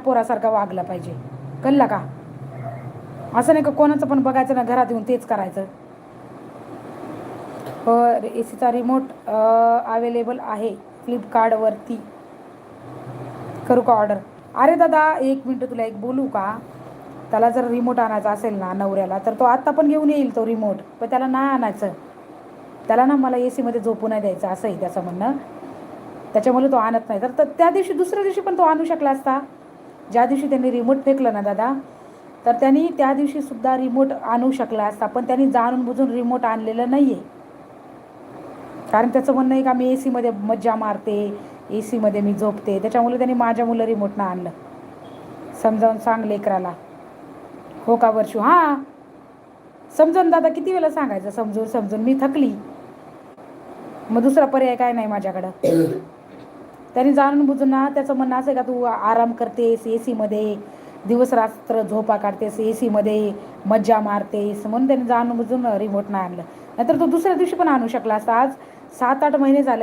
पोरासारखा वागला पाहिजे, कळलं का? असं नाही का कोणाचं पण बघायचं ना घरात येऊन तेच करायचं. एसीचा रिमोट अवेलेबल आहे फ्लिपकार्टवरती, करू का ऑर्डर? अरे दादा 1 मिनटं तुला एक बोलू का? त्याला जर रिमोट आणायचा असेल ना नवऱ्याला, तर तो आत्ता पण घेऊन येईल तो रिमोट, पण त्याला नाही आणायचं. त्याला ना मला एसीमध्ये झोपू नाही द्यायचं असं आहे त्याचं म्हणणं. त्याच्यामुळे तो आणत नाही. तर त्या दिवशी दुसऱ्या दिवशी पण तो आणू शकला असता. ज्या दिवशी त्यांनी रिमोट फेकलं ना दादा, तर त्यांनी त्या दिवशी सुद्धा रिमोट आणू शकला असता, पण त्यांनी जाणून बुजून रिमोट आणलेलं नाही आहे. कारण त्याचं म्हणणं आहे का मी एसीमध्ये मज्जा मारते, एसीमध्ये मी झोपते, त्याच्यामुळे त्यांनी माझ्या मुलं रिमोट ना आणलं. समजावून सांग लेकराला. हो का वर्षू? हां समजून दादा किती वेळा सांगायचं, समजून समजून मी थकली. मग दुसरा पर्याय काय नाही माझ्याकडं. त्यांनी जाणून बुजून ना त्याचं म्हणणं असं आहे का तू आराम करतेस एसीमध्ये, दिवस रात्र झोपा काढतेस एसीमध्ये, मज्जा मारतेस, म्हणून त्यांनी जाणून बुजून रिमोट नाही आणलं. नाहीतर तो दुसऱ्या दिवशी पण आणू शकला असता. आज 7-8 महिने झाले